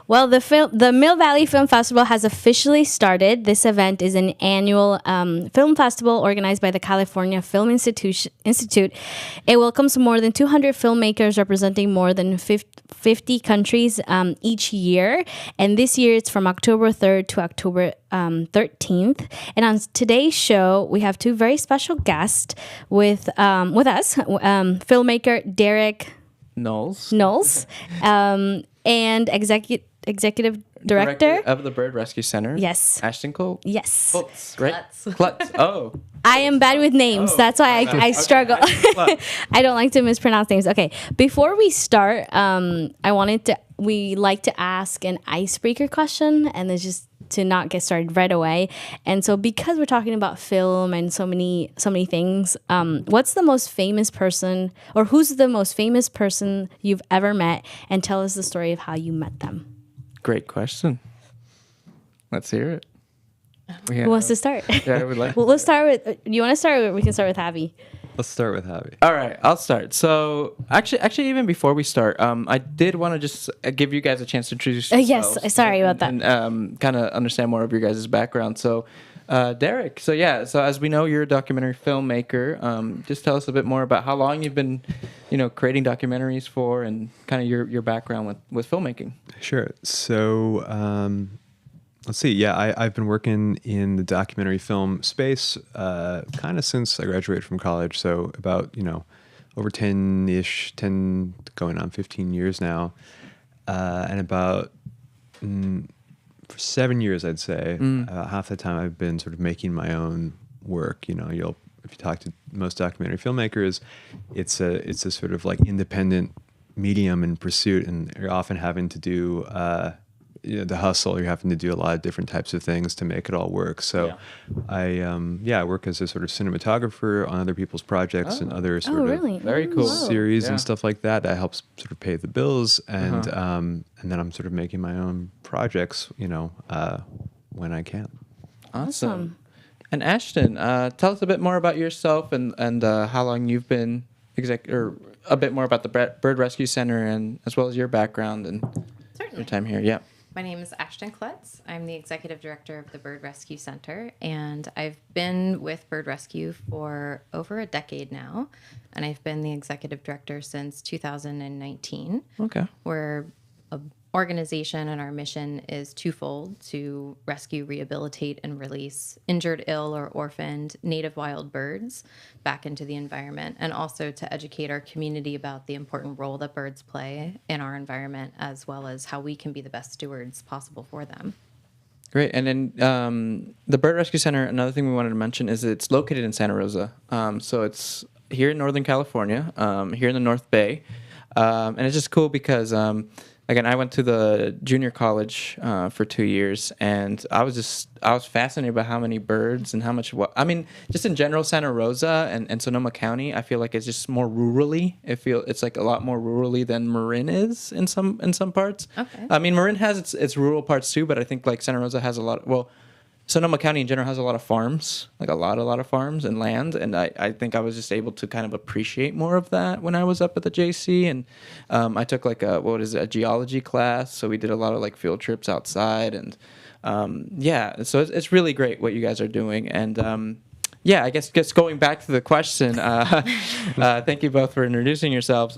Well, the Mill Valley Film Festival has officially started. This event is an annual film festival organized by the California Film Institute. It welcomes more than 200 filmmakers representing more than 50 countries each year. And this year it's from October 3rd to October 13th. And on today's show, we have two very special guests with us, filmmaker Derek Knowles, and executive director of the Bird Rescue Center. Yes. Ashton Cole. Yes. Kluttz, right? Kluttz. Oh. I am bad with names. That's why I struggle. I don't like to mispronounce names. Okay. Before we start, we like to ask an icebreaker question, and it's just to not get started right away. And so because we're talking about film and so many things, what's the most famous person, or who's the most famous person you've ever met, and tell us the story of how you met them. Great question. Let's hear it. Who wants to start? Yeah, I would like. Well, let's start with. You want to start? Or we can start with Javi. Let's start with Javi. All right, I'll start. So actually, even before we start, I did want to just give you guys a chance to introduce yourselves. Yes, sorry about that. And kind of understand more of your guys' background. So, Derek. So as we know, you're a documentary filmmaker. Just tell us a bit more about how long you've been, creating documentaries for, and kind of your background with filmmaking. Sure. So let's see. Yeah, I've been working in the documentary film space kind of since I graduated from college. So about, over 10 going on 15 years now. And about for 7 years, I'd say, half the time I've been sort of making my own work. If you talk to most documentary filmmakers, it's a sort of like independent medium in pursuit, and you're often having to do the hustle. You're having to do a lot of different types of things to make it all work. So I work as a sort of cinematographer on other people's projects and other sort of very cool series and stuff like that. That helps sort of pay the bills, and then I'm sort of making my own projects, when I can. Awesome. And Ashton, tell us a bit more about yourself and how long you've been or a bit more about the Bird Rescue Center, and as well as your background and your time here. Yeah. My name is Ashton Kluttz. I'm the executive director of the Bird Rescue Center, and I've been with Bird Rescue for over a decade now, and I've been the executive director since 2019. Okay. We're an organization, and our mission is twofold: to rescue, rehabilitate, and release injured, ill, or orphaned native wild birds back into the environment, and also to educate our community about the important role that birds play in our environment, as well as how we can be the best stewards possible for them. Great. And then the Bird Rescue Center, another thing we wanted to mention is it's located in Santa Rosa. So it's here in Northern California, here in the North Bay. And it's just cool because again, I went to the junior college for 2 years, and I was fascinated by how many birds and how much just in general, Santa Rosa and Sonoma County, I feel like it's just more rurally. It's like a lot more rurally than Marin is in some parts. Okay. I mean, Marin has its rural parts too, but I think like Santa Rosa has Sonoma County in general has a lot of farms, like a lot of farms and land, and I think I was just able to kind of appreciate more of that when I was up at the JC, and I took like a geology class, so we did a lot of like field trips outside, and so it's really great what you guys are doing, and I guess just going back to the question, thank you both for introducing yourselves.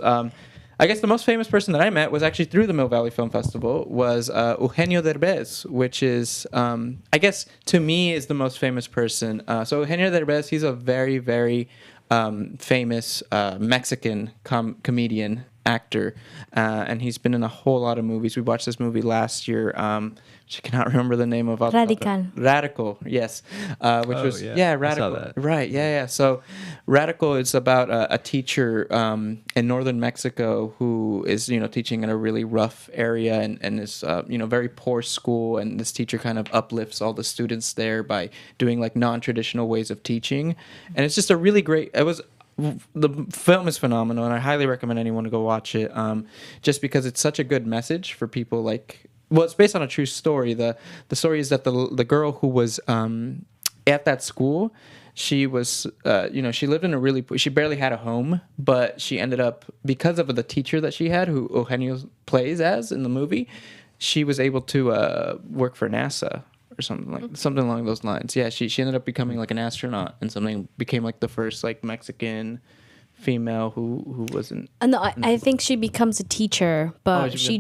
I guess the most famous person that I met was actually through the Mill Valley Film Festival was Eugenio Derbez, which is, I guess, to me, is the most famous person. So Eugenio Derbez, he's a very, very famous Mexican comedian, actor, and he's been in a whole lot of movies. We watched this movie last year. I cannot remember the name of it. Radical, yes. Which was Radical. I saw that. Right, yeah. So Radical is about a teacher in northern Mexico who is, teaching in a really rough area and is, very poor school, and this teacher kind of uplifts all the students there by doing like non-traditional ways of teaching. And it's just a really great, the film is phenomenal, and I highly recommend anyone to go watch it, just because it's such a good message for people like, well, it's based on a true story. The story is that the girl who was at that school, she was, she lived in she barely had a home, but she ended up, because of the teacher that she had, who Eugenio plays as in the movie, she was able to work for NASA or something along those lines. Yeah, she ended up becoming like an astronaut and something, became like the first like Mexican female who wasn't. No, I think she becomes a teacher, but she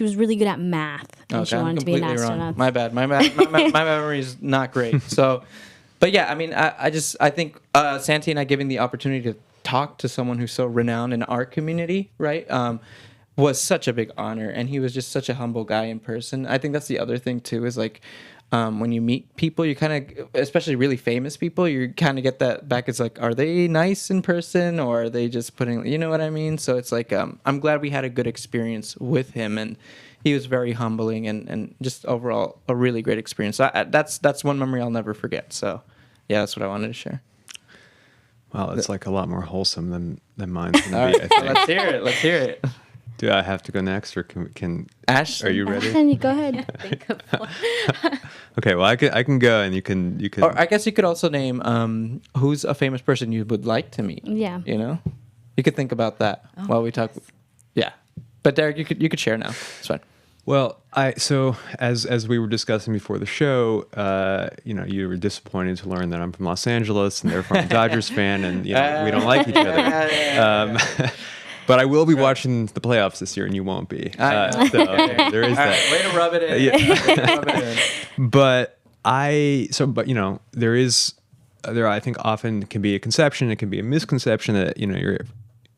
was really good at math, and she wanted to be an astronaut. My bad. My memory is not great. So, but yeah, I mean, I think Santi and I giving the opportunity to talk to someone who's so renowned in our community, right? Was such a big honor, and he was just such a humble guy in person. I think that's the other thing too, is like when you meet people, you kind of, especially really famous people, you kind of get that back. It's like, are they nice in person, or are they just putting, you know what I mean? So it's like, I'm glad we had a good experience with him, and he was very humbling and just overall a really great experience. So that's one memory I'll never forget. So yeah, that's what I wanted to share. Wow, it's like a lot more wholesome than mine's gonna be. I think. Let's hear it. Do I have to go next, or can Ash? Are you ready? Ashton, you go ahead. Okay, well I can go, and you can. Or I guess you could also name who's a famous person you would like to meet. Yeah. You know, you could think about that while we talk. Yeah, but Derek, you could share now. It's fine. Well, so as we were discussing before the show, you were disappointed to learn that I'm from Los Angeles and therefore I'm a Dodgers fan, and we don't like each other. But I will be watching the playoffs this year, and you won't be. So there is that. Way to rub it in. Yeah. Way to rub it in. But there I think often can be a conception, it can be a misconception that you're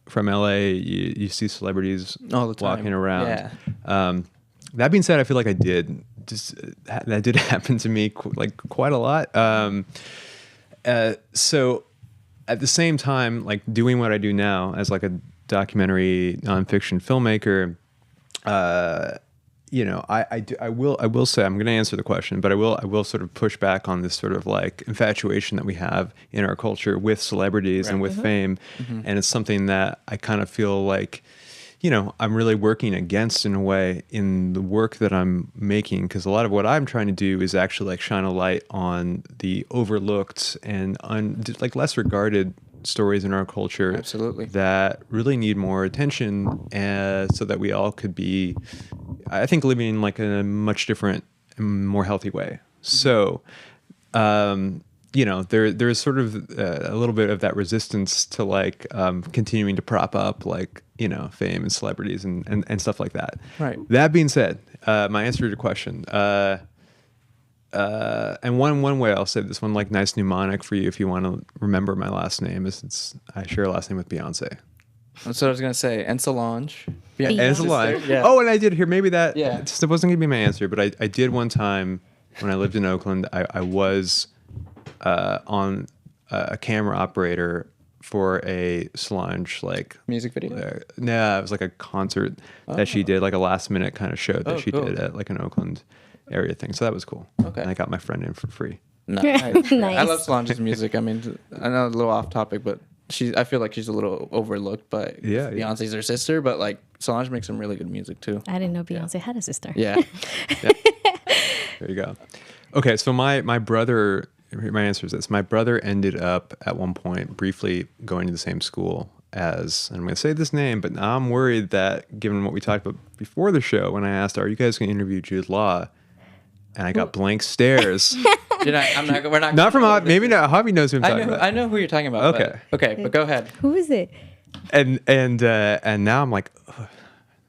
from LA, you see celebrities all the time walking around. Yeah. That being said, I feel like that did happen to me quite a lot. So at the same time, like doing what I do now as like a documentary nonfiction filmmaker, I will say, I'm going to answer the question, but I will sort of push back on this sort of like infatuation that we have in our culture with celebrities and with fame. And it's something that I kind of feel like, I'm really working against in a way in the work that I'm making, because a lot of what I'm trying to do is actually like shine a light on the overlooked and like less regarded stories in our culture. Absolutely. That really need more attention, so that we all could be, I think, living like in a much different and more healthy way. So, there's sort of a little bit of that resistance to like continuing to prop up like, fame and celebrities and stuff like that. Right. That being said, my answer to your question, and one way I'll say this one, like nice mnemonic for you if you want to remember my last name, is I share a last name with Beyonce. That's what I was gonna say. And Solange. Yeah, and Solange. Yeah. Oh, and I did hear maybe that. Yeah. It wasn't gonna be my answer, but I did one time when I lived in Oakland. I was on a camera operator for a Solange like music video. No, it was like a concert that she did, like a last minute kind of show that she did at like an Oakland area thing. So that was cool. Okay. And I got my friend in for free. Nice. Nice. I love Solange's music. I mean, I know a little off topic, but I feel like she's a little overlooked, but Beyonce's her sister, but like Solange makes some really good music too. I didn't know Beyonce had a sister. Yeah. There you go. Okay, so my brother, my answer is this. My brother ended up at one point briefly going to the same school as, and I'm going to say this name, but now I'm worried that given what we talked about before the show, when I asked, are you guys going to interview Jude Law? And I got blank stares. We're not. Not from Hobby. Maybe not. Hobby knows who I'm talking about. I know who you're talking about. Okay. But go ahead. Who is it? And now I'm like,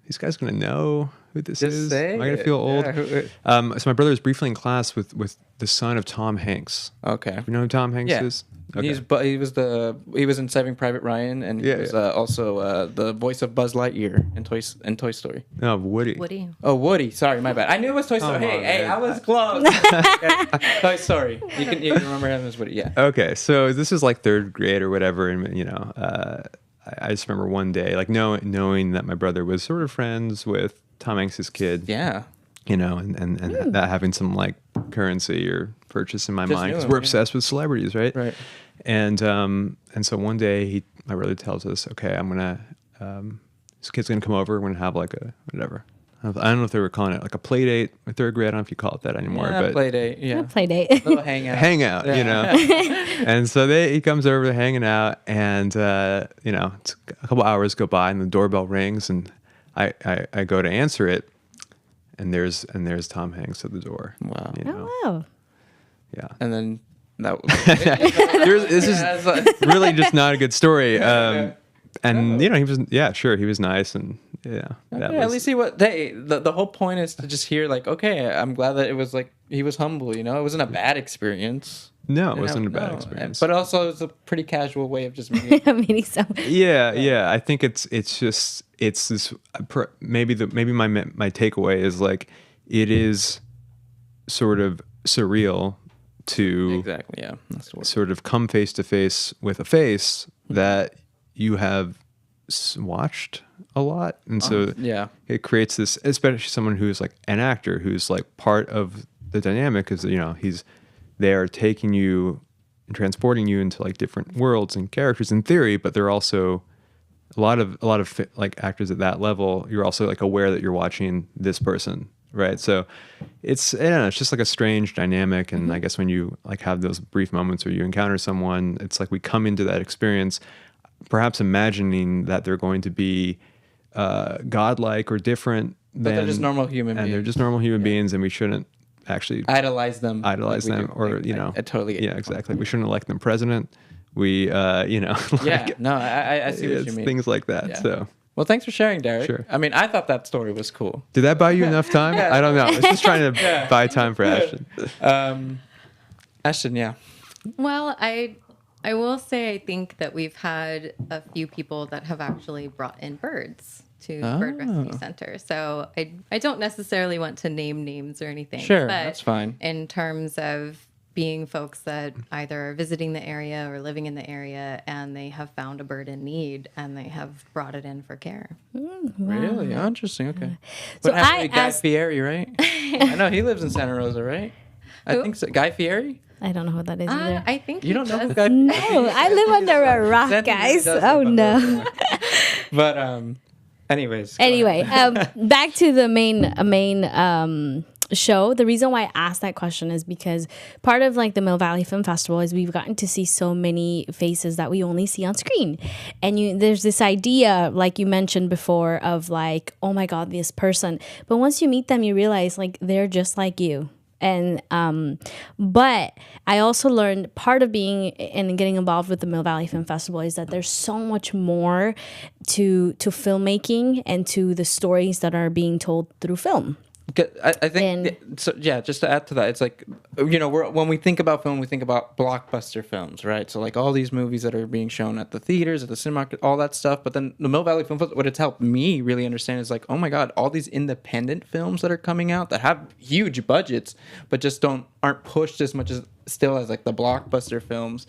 these guys going to know who this is? Say Am I going to feel old? Yeah, so my brother was briefly in class with the son of Tom Hanks. Okay. You know who Tom Hanks is? Okay. He was in Saving Private Ryan, and he was also the voice of Buzz Lightyear in Toy Story. No, Woody. Oh, Woody. Sorry, my bad. I knew it was Toy Story. Hey, I was close. Toy Story. You can remember him as Woody. Yeah. Okay, so this is like third grade or whatever, and I just remember one day like knowing that my brother was sort of friends with Tom Hanks's kid. Yeah. And that having some like currency or purchase in my mind, because we're obsessed with celebrities, right? Right. And so one day my brother tells us, okay, I'm gonna this kid's gonna come over. We're gonna have like a whatever. I don't know if they were calling it like a play date or third grade. I don't know if you call it that anymore. Yeah, but play date. Yeah. Play date. Little hangout. Hangout, And so he comes over, they're hanging out, and it's a couple hours go by, and the doorbell rings, and I go to answer it, and there's Tom Hanks at the door. Wow. You know? Oh wow. Yeah. And then that was This is really just not a good story. And you know, he was nice, and that at least the whole point is to just hear like, okay, I'm glad that it was like he was humble, you know. It wasn't a bad experience. No, it wasn't a bad experience. But also it's a pretty casual way of just meeting. Meeting someone. Yeah. I think it's this maybe my takeaway is like it is sort of surreal to Exactly, yeah. That's the word. sort of come face to face with a face that you have watched a lot, and so yeah, it creates this, especially someone who's like an actor who's like part of the dynamic, is, you know, they are taking you and transporting you into like different worlds and characters in theory, but they're also a lot of like actors at that level. You're also like aware that you're watching this person, right? So it's, I don't know, it's just like a strange dynamic. And I guess when you like have those brief moments where you encounter someone, it's like we come into that experience perhaps imagining that they're going to be godlike or different, but they're just normal human beings. They're just normal human beings, and we shouldn't actually idolize them, like or you know, I totally get yeah, exactly. We shouldn't elect them president. We you know, like, yeah, no, I see what you mean. Things like that. Yeah. So well, thanks for sharing, Derek. Sure. I mean, I thought that story was cool. did that buy you enough time? Yeah. I don't know. I was just trying to buy time for Ashton. Ashton, yeah. Well, I will say I think that we've had a few people that have actually brought in birds to bird rescue center. So I don't necessarily want to name names or anything. Sure, but that's fine. In terms of being folks that either are visiting the area or living in the area, and they have found a bird in need and they have brought it in for care. Really? Oh, interesting. Okay. So What happened I to Guy asked- Fieri, right? I know he lives in Santa Rosa, right? I think so. Guy Fieri? I don't know who that is either. I think You don't know does. who Guy No, Fieri is? I live under a rock, Santi really guys. does live Oh under no. a rock. But anyways. go Anyway, ahead. back to the main show. The reason why I asked that question is because part of like the Mill Valley Film Festival is we've gotten to see so many faces that we only see on screen, and there's this idea, like you mentioned before, of like, oh my God, this person. But once you meet them, you realize like they're just like you. And but I also learned part of being and getting involved with the Mill Valley Film Festival is that there's so much more to filmmaking and to the stories that are being told through film. I think so. Yeah, just to add to that, it's like, you know, when we think about film, we think about blockbuster films, right? So like all these movies that are being shown at the theaters, at the cinema, all that stuff. But then the Mill Valley Film Festival, what it's helped me really understand is like, oh my God, all these independent films that are coming out that have huge budgets, but just aren't pushed as much as like the blockbuster films.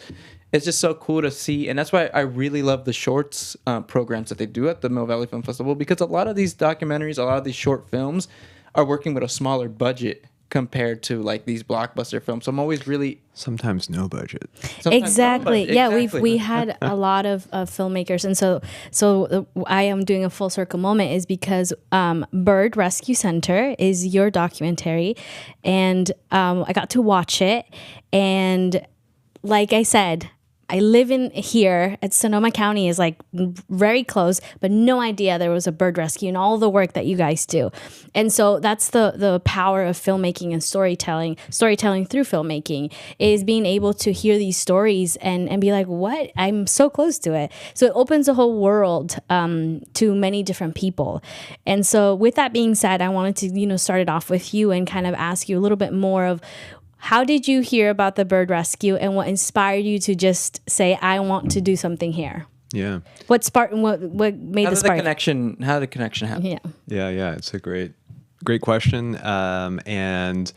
It's just so cool to see, and that's why I really love the shorts programs that they do at the Mill Valley Film Festival, because a lot of these documentaries, a lot of these short films are working with a smaller budget compared to like these blockbuster films. So I'm always really Sometimes no budget. Exactly. Yeah, Exactly. we had a lot of filmmakers, and so I am doing a full circle moment is because Bird Rescue Center is your documentary, and I got to watch it, and like I said, I live in here at Sonoma County is like very close, but no idea there was a bird rescue and all the work that you guys do. And so that's the power of filmmaking and storytelling through filmmaking is being able to hear these stories and be like, what? I'm so close to it. So it opens a whole world to many different people. And so with that being said, I wanted to, start it off with you and kind of ask you a little bit more of how did you hear about the bird rescue and what inspired you to just say, I want to do something here? Yeah. What made the spark? How did the connection happen? Yeah. Yeah. It's a great question. And,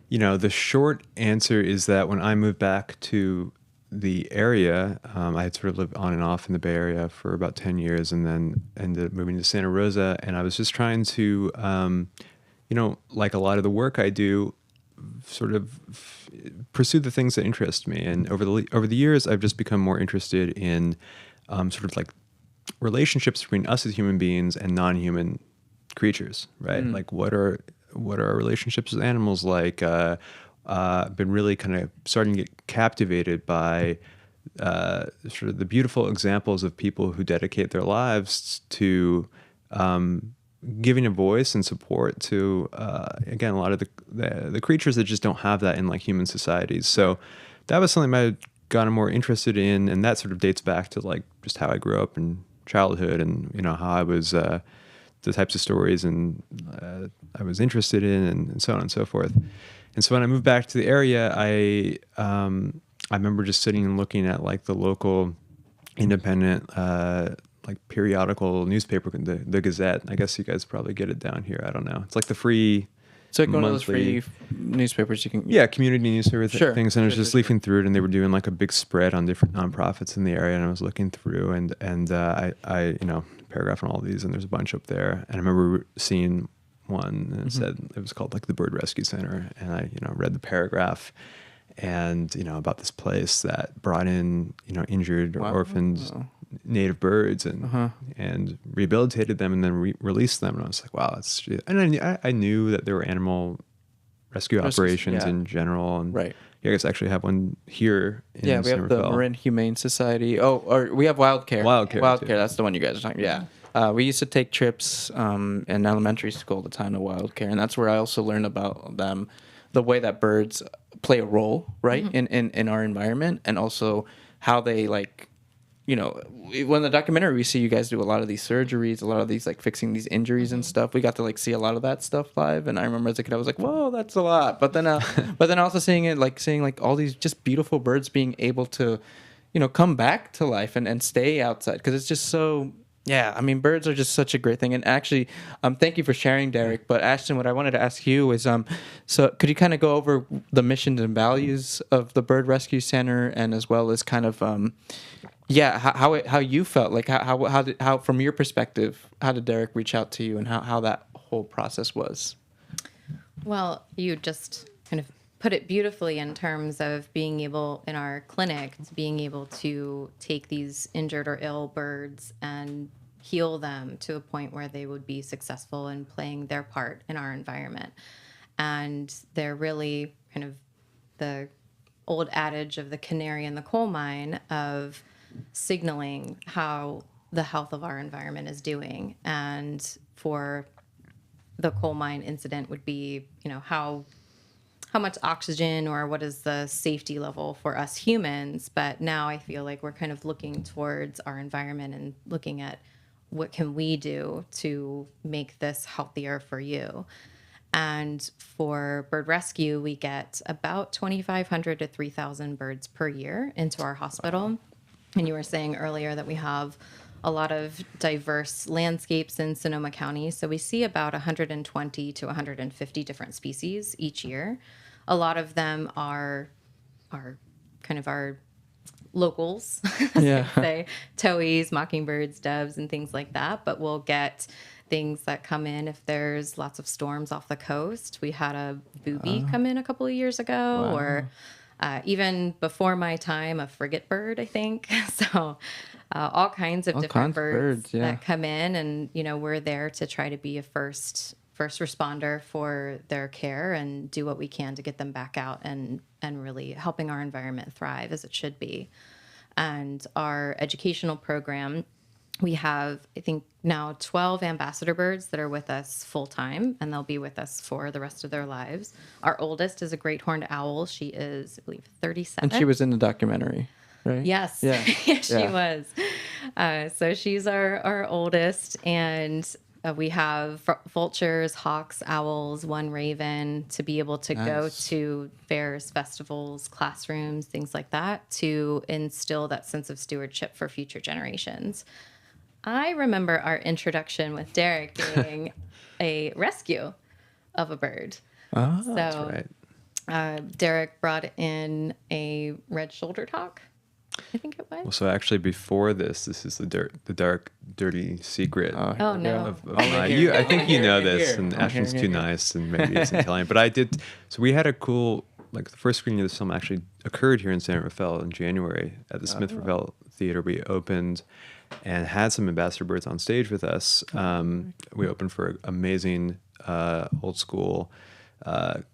the short answer is that when I moved back to the area, I had sort of lived on and off in the Bay Area for about 10 years and then ended up moving to Santa Rosa. And I was just trying to, like a lot of the work I do, sort of pursue the things that interest me. And over the years, I've just become more interested in sort of like relationships between us as human beings and non-human creatures, right? Like what are our relationships with animals like? I've been really kind of starting to get captivated by sort of the beautiful examples of people who dedicate their lives to giving a voice and support to again a lot of the creatures that just don't have that in like human societies. So that was something I gotten more interested in, and that sort of dates back to like just how I grew up in childhood, and you know how I was the types of stories and I was interested in, and so on and so forth. And so when I moved back to the area, I remember just sitting and looking at like the local independent like periodical newspaper, the Gazette. I guess you guys probably get it down here. I don't know. It's like the free. It's like one of those monthly free newspapers you can. Yeah, community newspaper Sure. things, and I was Sure, just sure, leafing through it, and they were doing like a big spread on different nonprofits in the area, and I was looking through, and I you know, paragraph on all these, and there's a bunch up there, and I remember seeing one, and it said it was called like the Bird Rescue Center, and I read the paragraph, and about this place that brought in injured or orphaned native birds and rehabilitated them and then released them, and I was like, wow, that's. And I knew that there were animal rescue operations in general, and you guys actually have one here in we have the Marin Humane Society. Or we have Wild Care. Wild Care, that's the one you guys are talking about. Yeah. We used to take trips in elementary school at the time to Wild Care, and that's where I also learned about them, the way that birds play a role, right, in our environment, and also how they when the documentary we see you guys do a lot of these surgeries, a lot of these like fixing these injuries and stuff. We got to like see a lot of that stuff live, and I remember as a kid I was like, whoa, that's a lot. But then also seeing all these just beautiful birds being able to come back to life and stay outside, because it's just so. Yeah, I mean, birds are just such a great thing. And actually, thank you for sharing, Derek. But Ashton, what I wanted to ask you is, so could you kind of go over the missions and values of the Bird Rescue Center, and as well as kind of, how you felt, like how from your perspective, how did Derek reach out to you, and how that whole process was? Well, you just kind of put it beautifully in terms of being able in our clinic to being able to take these injured or ill birds and heal them to a point where they would be successful in playing their part in our environment. And they're really kind of the old adage of the canary in the coal mine of signaling how the health of our environment is doing. And for the coal mine incident would be, how much oxygen or what is the safety level for us humans. But now I feel like we're kind of looking towards our environment and looking at what can we do to make this healthier for you. And for bird rescue, we get about 2,500 to 3,000 birds per year into our hospital. Wow. And you were saying earlier that we have a lot of diverse landscapes in Sonoma County. So we see about 120 to 150 different species each year. A lot of them are kind of our locals, say towhees, mockingbirds, doves, and things like that. But we'll get things that come in if there's lots of storms off the coast. We had a booby come in a couple of years ago, or even before my time, a frigate bird, I think. So all kinds of different birds that come in, and we're there to try to be a first responder for their care and do what we can to get them back out and really helping our environment thrive as it should be. And our educational program, we have, I think now 12 ambassador birds that are with us full time, and they'll be with us for the rest of their lives. Our oldest is a great horned owl. She is, I believe, 37. And she was in the documentary, right? Yes. Yeah. Yes, she was. So she's our oldest, and we have vultures, hawks, owls, one raven to be able to go to fairs, festivals, classrooms, things like that, to instill that sense of stewardship for future generations. I remember our introduction with Derek being a rescue of a bird. Oh, so, that's right. Derek brought in a red-shouldered hawk, I think it was. Well, so actually, before this is the dark, dirty secret. Oh no! I think you know this, and Ashton's too nice, and maybe isn't telling. But I did. So we had a cool, the first screening of this film actually occurred here in San Rafael in January at the Smith Rafael Theater. We opened and had some ambassador birds on stage with us. We opened for an amazing old school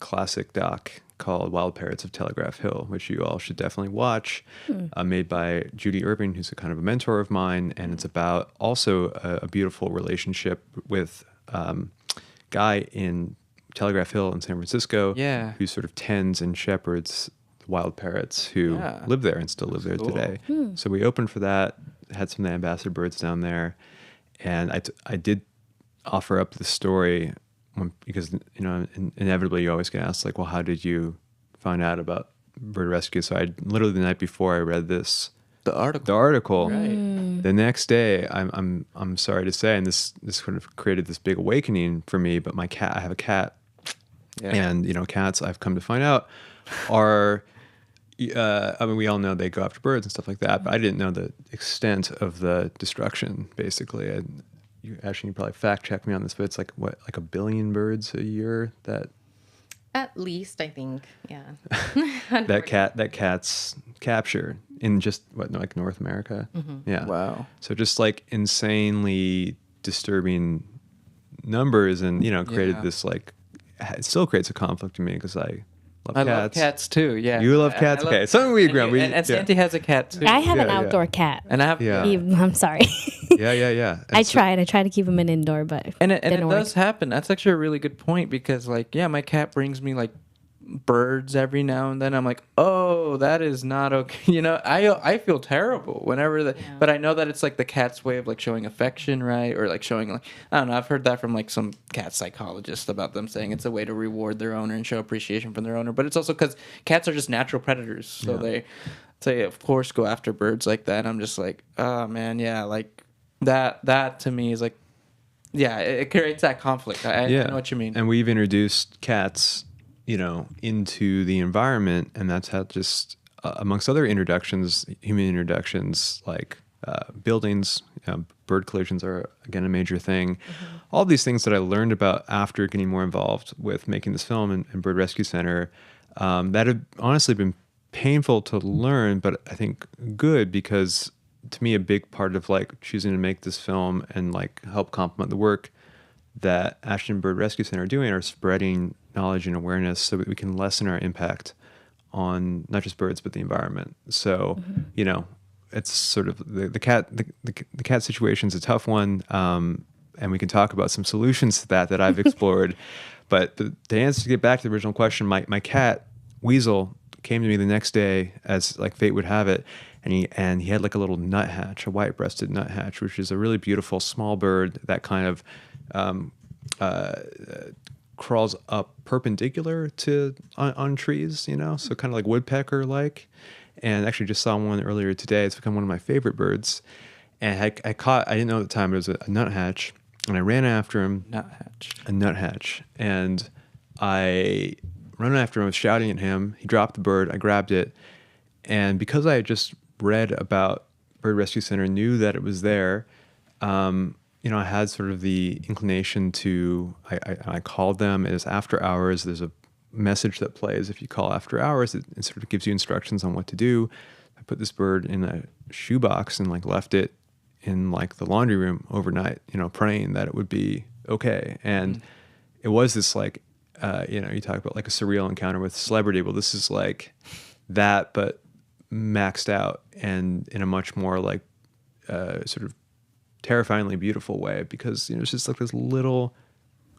classic doc called Wild Parrots of Telegraph Hill, which you all should definitely watch, made by Judy Irving, who's a kind of a mentor of mine. And it's about also a beautiful relationship with guy in Telegraph Hill in San Francisco Yeah. who sort of tends and shepherds wild parrots who live there and still live there today. So we opened for that, had some of the ambassador birds down there, and I did offer up the story because, inevitably you always get asked, like, well, how did you find out about bird rescue? So I literally, the night before I read the article. Right. The next day, I'm sorry to say, and this sort of created this big awakening for me, but I have a cat, and cats, I've come to find out, are we all know they go after birds and stuff like that, but I didn't know the extent of the destruction, basically. Ashton, you probably fact check me on this, but it's like 1 billion birds a year that At least, I think, yeah. that cats capture in just North America. Yeah. Wow. So just like insanely disturbing numbers, and created this, like, it still creates a conflict in me because I love cats. love cats too. Yeah. You love cats? Okay. Something we agree on. And Santi has a cat too. I have an Yeah, yeah. outdoor cat. And I have. Yeah. I'm sorry. Yeah. And I so- tried. I tried to keep him in indoor, but And it didn't work. does happen. That's actually a really good point because, like, my cat brings me like birds every now and then. I'm like, oh, that is not okay. I feel terrible whenever but I know that it's like the cat's way of like showing affection, right? Or like showing, like, I don't know. I've heard that from like some cat psychologists about them saying it's a way to reward their owner and show appreciation from their owner. But it's also because cats are just natural predators, so they of course go after birds like that. I'm just like, oh man, yeah, like that to me is like, yeah, it creates that conflict. I know what you mean. And we've introduced cats, into the environment, and that's how just amongst other introductions, human introductions, like buildings, bird collisions are again a major thing. All these things that I learned about after getting more involved with making this film and Bird Rescue Center, that have honestly been painful to learn, but I think good, because to me a big part of like choosing to make this film and like help complement the work that Ashton Bird Rescue Center are doing are spreading knowledge and awareness so that we can lessen our impact on not just birds but the environment. So it's sort of the cat situation is a tough one, and we can talk about some solutions to that I've explored. But to get back to the original question, my cat Weasel came to me the next day, as like fate would have it, and he had like a little nuthatch, a white-breasted nuthatch, which is a really beautiful small bird that kind of crawls up perpendicular to on trees, so kind of like woodpecker like. And actually just saw one earlier today. It's become one of my favorite birds. And I didn't know at the time it was a nuthatch, and I ran after him. A nuthatch. And I ran after him, I was shouting at him. He dropped the bird. I grabbed it. And because I had just read about Bird Rescue Center, knew that it was there, I had sort of the inclination to, I called them. It was after hours. There's a message that plays if you call after hours. It sort of gives you instructions on what to do. I put this bird in a shoebox and like left it in like the laundry room overnight, praying that it would be okay. And it was this like, you talk about like a surreal encounter with celebrity. Well, this is like that, but maxed out and in a much more like sort of terrifyingly beautiful way, because it's just like this little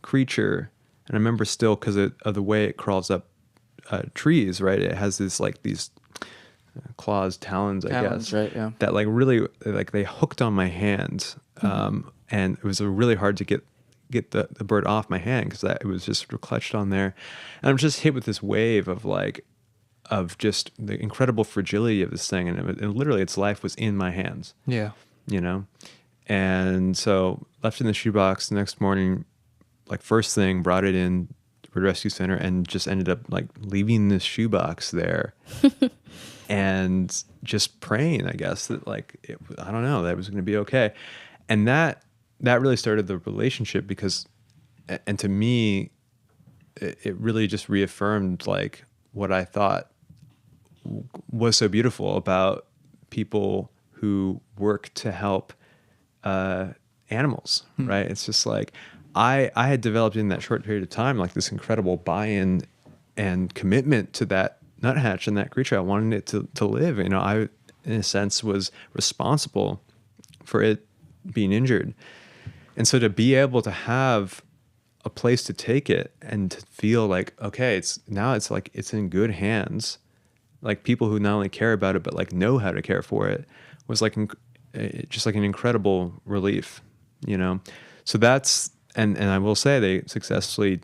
creature. And I remember still, because of the way it crawls up trees, right? It has this like these claws, talons, I guess, right? Yeah. That like really like they hooked on my hand, and it was really hard to get the bird off my hand because it was just sort of clutched on there. And I'm just hit with this wave of just the incredible fragility of this thing, and literally its life was in my hands. Yeah. And so left it in the shoebox. The next morning, like first thing, brought it in to Bird Rescue Center and just ended up like leaving this shoebox there and just praying, I guess, that like, I don't know, that it was going to be okay. And that really started the relationship because, and to me, it really just reaffirmed like what I thought was so beautiful about people who work to help animals, right? It's just like, I had developed in that short period of time like this incredible buy-in and commitment to that nuthatch and that creature. I wanted it to live. I, in a sense, was responsible for it being injured. And so to be able to have a place to take it and to feel like, okay, it's like it's in good hands, like people who not only care about it but like know how to care for it, was like just like an incredible relief, you know. So that's and I will say they successfully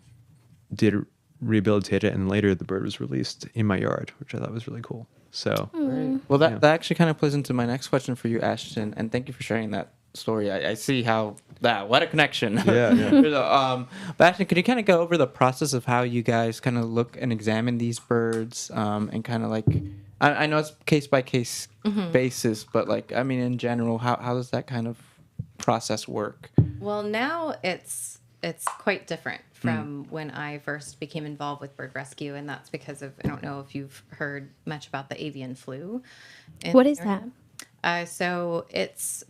did rehabilitate it, and later the bird was released in my yard, which I thought was really cool. So Great. Well, that actually kind of plays into my next question for you, Ashton, and thank you for sharing that story. I see how what a connection. Yeah. But Ashton, could you kind of go over the process of how you guys kind of look and examine these birds, and kind of like, I know it's case by case basis, but like, I mean, in general, how does that kind of process work? Well, now it's quite different from when I first became involved with bird rescue, and that's because of, I don't know if you've heard much about the avian flu. What is that? So it's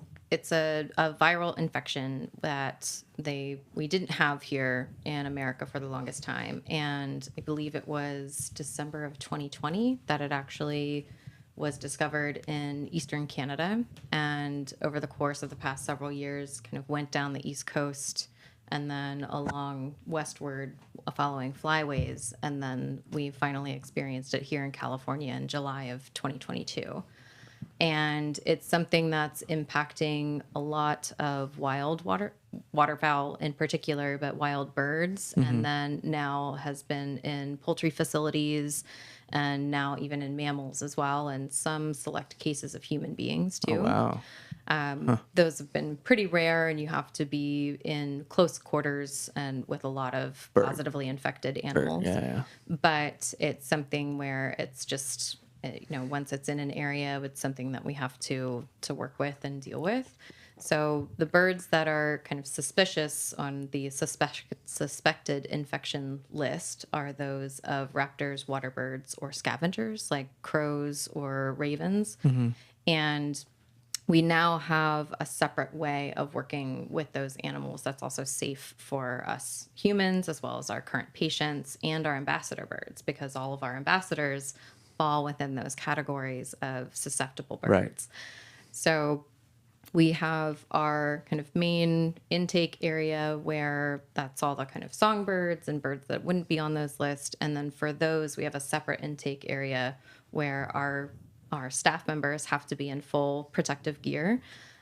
a viral infection that we didn't have here in America for the longest time, and I believe it was December of 2020 that it actually was discovered in eastern Canada, and over the course of the past several years kind of went down the east coast and then along westward following flyways, and then we finally experienced it here in California in July of 2022. And it's something that's impacting a lot of wild waterfowl in particular, but wild birds, and then now has been in poultry facilities, and now even in mammals as well, and some select cases of human beings too. Oh, wow. Those have been pretty rare, and you have to be in close quarters and with a lot of positively infected animals. Yeah. But it's something where it's just, once it's in an area, it's something that we have to work with and deal with. So the birds that are kind of suspicious on the suspected infection list are those of raptors, water birds, or scavengers like crows or ravens. And we now have a separate way of working with those animals that's also safe for us humans, as well as our current patients and our ambassador birds, because all of our ambassadors fall within those categories of susceptible birds. Right. So we have our kind of main intake area where that's all the kind of songbirds and birds that wouldn't be on those lists. And then for those, we have a separate intake area where our staff members have to be in full protective gear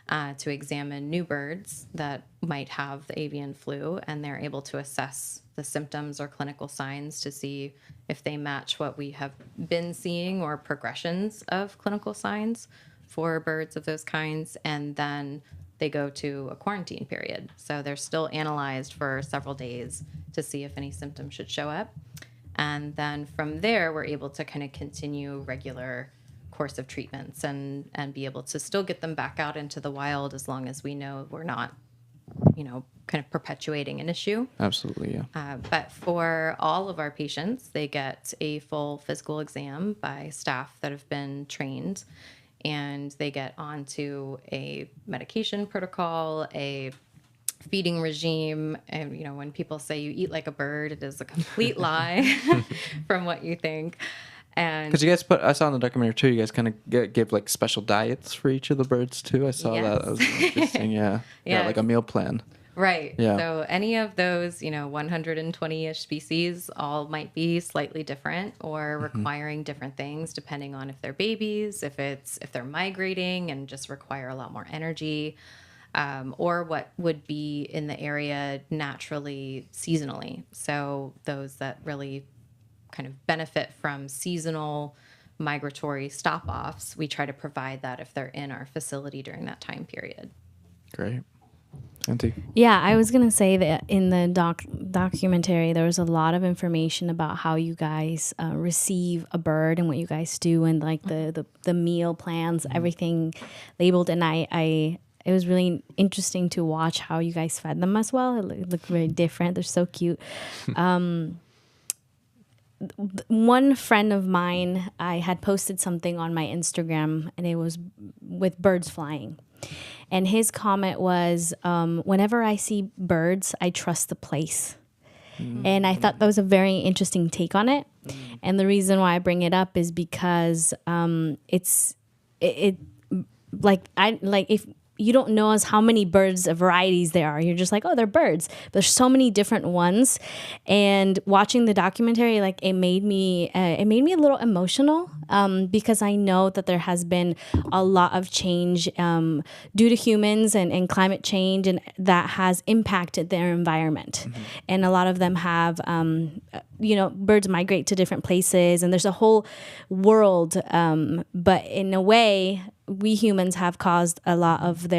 to examine new birds that might have the avian flu, and they're able to assess the symptoms or clinical signs to see if they match what we have been seeing or progressions of clinical signs for birds of those kinds. And then they go to a quarantine period. So they're still analyzed for several days to see if any symptoms should show up. And then from there, we're able to kind of continue regular course of treatments and be able to still get them back out into the wild as long as we know we're not, kind of perpetuating an issue. Absolutely, yeah. But for all of our patients, they get a full physical exam by staff that have been trained, and they get onto a medication protocol, a feeding regime. And, when people say you eat like a bird, it is a complete lie from what you think. And Because you guys I saw in the documentary too, you guys kind of give like special diets for each of the birds too. I saw that. That was interesting. Yeah. Yeah. Like a meal plan. Right. Yeah. So any of those, 120-ish species all might be slightly different or requiring different things depending on if they're babies, if they're migrating and just require a lot more energy, or what would be in the area naturally seasonally. So those that really kind of benefit from seasonal migratory stop-offs, we try to provide that if they're in our facility during that time period. Great. Auntie. Yeah, I was gonna say that in the documentary there was a lot of information about how you guys receive a bird and what you guys do, and like the meal plans, everything labeled. And it was really interesting to watch how you guys fed them as well. It looked very different. They're so cute. One friend of mine, I had posted something on my Instagram, and it was with birds flying. And his comment was, whenever I see birds, I trust the place. And I thought that was a very interesting take on it. And the reason why I bring it up is because if you don't know as how many birds varieties there are. You're just like, oh, they're birds. There's so many different ones. And watching the documentary, like it made me a little emotional because I know that there has been a lot of change due to humans and climate change, and that has impacted their environment. And a lot of them have, birds migrate to different places, and there's a whole world. But in a way, we humans have caused a lot of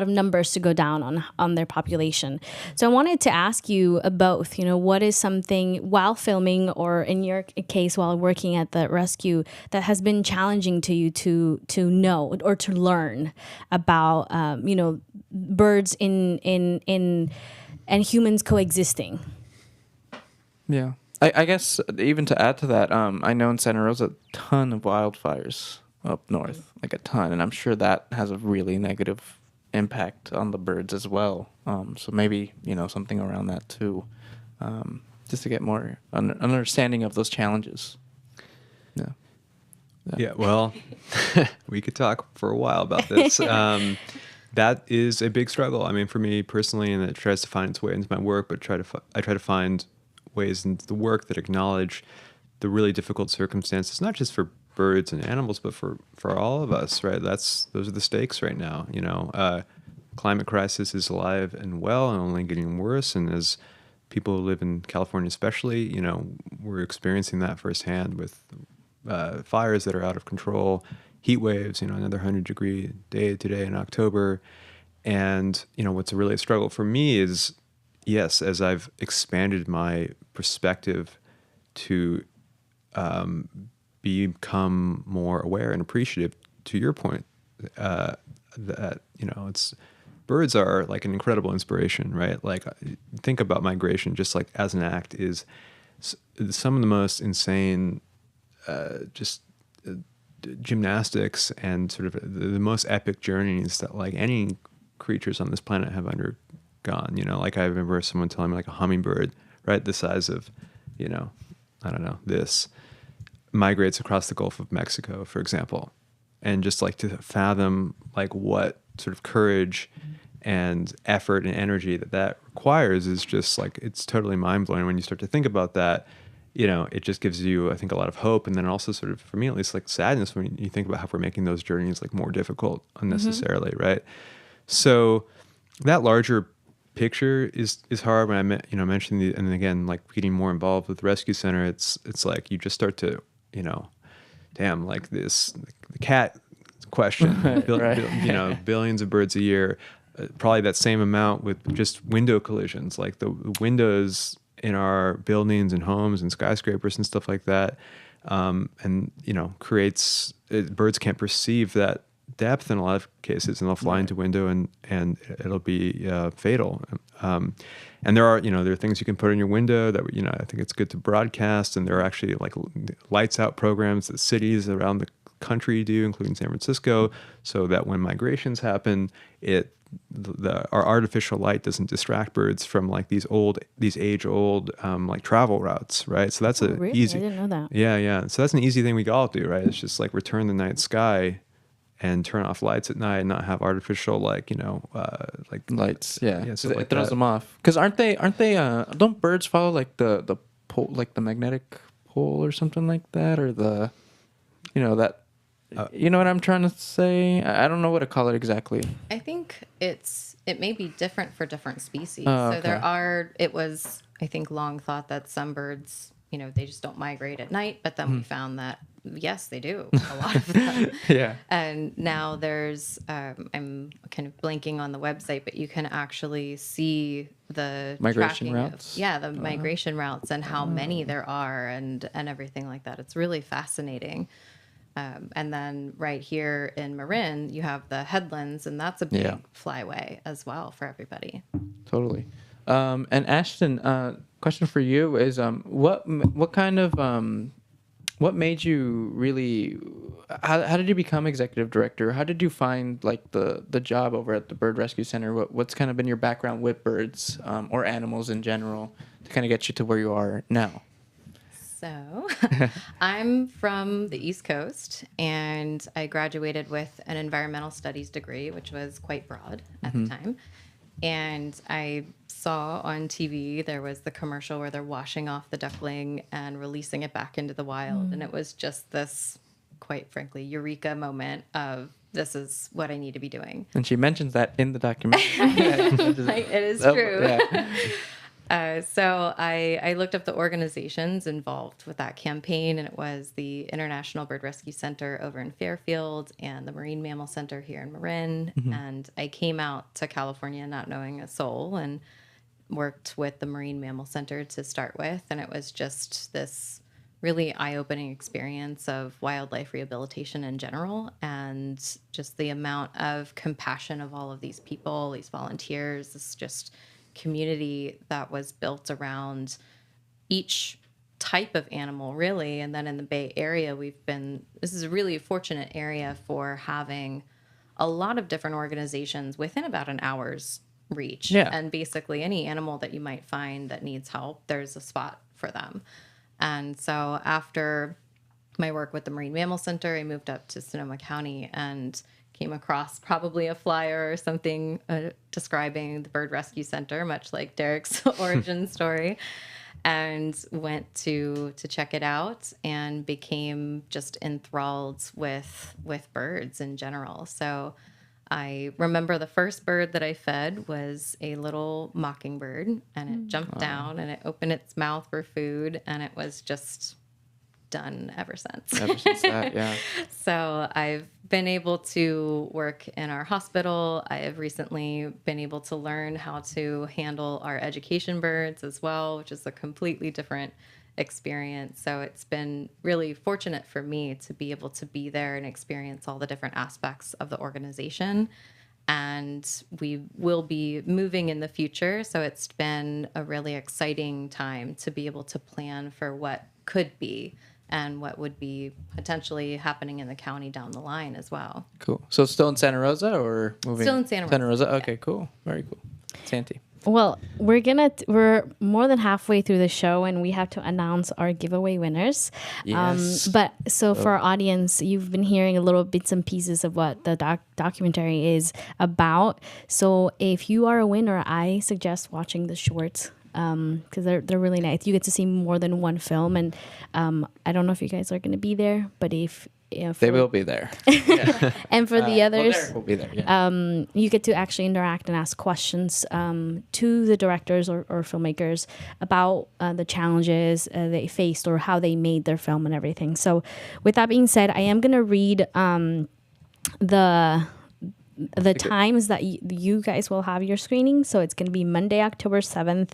numbers to go down on their population. So I wanted to ask you both, what is something while filming, or in your case while working at the rescue, that has been challenging to you to know or to learn about birds in and humans coexisting? Yeah. I guess even to add to that, I know in Santa Rosa a ton of wildfires up north, like a ton, and I'm sure that has a really negative impact on the birds as well. So maybe something around that too, just to get more understanding of those challenges. Yeah. Well, we could talk for a while about this. That is a big struggle. I mean, for me personally, and it tries to find its way into my work, but I try to find ways into the work that acknowledge the really difficult circumstances, not just for birds and animals, but for all of us, right? Those are the stakes right now. Climate crisis is alive and well and only getting worse. And as people who live in California especially, we're experiencing that firsthand with fires that are out of control, heat waves, another 100-degree day today in October. And, what's really a struggle for me is, yes, as I've expanded my perspective to become more aware and appreciative, to your point, that it's birds are like an incredible inspiration, right? Like, think about migration just like as an act is some of the most insane gymnastics and sort of the most epic journeys that like any creatures on this planet have undergone. Like I remember someone telling me like a hummingbird, right, the size of, I don't know, this migrates across the Gulf of Mexico, for example. And just like to fathom like what sort of courage and effort and energy that requires is just like, it's totally mind-blowing when you start to think about that. It just gives you, I think, a lot of hope, and then also sort of, for me at least, like sadness when you think about how we're making those journeys like more difficult unnecessarily, right? So that larger picture is hard. When I mentioned and again, like getting more involved with the rescue center, it's like you just start to damn, like this the cat question, right. Billions of birds a year, probably that same amount with just window collisions, like the windows in our buildings and homes and skyscrapers and stuff like that, and creates birds can't perceive that depth in a lot of cases, and they'll fly into window and it'll be fatal. And there are things you can put in your window that I think it's good to broadcast, and there are actually like lights out programs that cities around the country do, including San Francisco, so that when migrations happen, our artificial light doesn't distract birds from like these age-old like travel routes, right? So that's easy. I didn't know that. Yeah. So that's an easy thing we can all do, right? It's just like return the night sky and turn off lights at night and not have artificial like lights. Yeah, so it throws them off. Because aren't they don't birds follow like the pole, like the magnetic pole or something like that, or the that you know what I'm trying to say? I don't know what to call it exactly. I think it may be different for different species. Oh, So okay. it was, I think, long thought that some birds, they just don't migrate at night. But then we found that, yes, they do, a lot of them. Yeah. And now there's, I'm kind of blanking on the website, but you can actually see the Migration tracking routes? the migration routes and how many there are and everything like that. It's really fascinating. And then right here in Marin, you have the headlands, and that's a big flyway as well for everybody. Totally. And Ashton, question for you is, what kind of, what made you really, how did you become executive director? How did you find like the job over at the Bird Rescue Center? What's kind of been your background with birds, or animals in general, to kind of get you to where you are now? So I'm from the East Coast, and I graduated with an environmental studies degree, which was quite broad at the time. And I saw on TV, there was the commercial where they're washing off the duckling and releasing it back into the wild. And it was just this, quite frankly, eureka moment of, this is what I need to be doing. And she mentions that in the documentary. It is true. Yeah. So I looked up the organizations involved with that campaign, and it was the International Bird Rescue Center over in Fairfield and the Marine Mammal Center here in Marin. And I came out to California not knowing a soul and worked with the Marine Mammal Center to start with. And it was just this really eye-opening experience of wildlife rehabilitation in general, and just the amount of compassion of all of these people, these volunteers, this just community that was built around each type of animal, really. And then in the Bay Area, this is a really fortunate area for having a lot of different organizations within about an hour's reach. Yeah. And basically any animal that you might find that needs help, there's a spot for them. And so after my work with the Marine Mammal Center, I moved up to Sonoma County and came across probably a flyer or something describing the Bird Rescue Center, much like Derek's origin story, and went to check it out and became just enthralled with birds in general. So I remember the first bird that I fed was a little mockingbird, and it jumped down and it opened its mouth for food, and it was just done ever since. Ever since that, yeah. So I've been able to work in our hospital. I have recently been able to learn how to handle our education birds as well, which is a completely different experience. So it's been really fortunate for me to be able to be there and experience all the different aspects of the organization. And we will be moving in the future. So it's been a really exciting time to be able to plan for what could be and what would be potentially happening in the county down the line as well. Cool. So still in Santa Rosa or moving? Still in Santa Rosa. Santa Rosa. Okay, cool. Very cool. Santi. Well, we're more than halfway through the show, and we have to announce our giveaway winners. Yes. But for our audience, you've been hearing a little bits and pieces of what the documentary is about. So if you are a winner, I suggest watching the shorts, because they're really nice. You get to see more than one film, and I don't know if you guys are going to be there, but if they will be there. And for the others, Derek will be there. Yeah. you get to actually interact and ask questions to the directors or filmmakers about the challenges they faced or how they made their film and everything. So with that being said, I am going to read the times that you guys will have your screening. So it's going to be Monday, October 7th,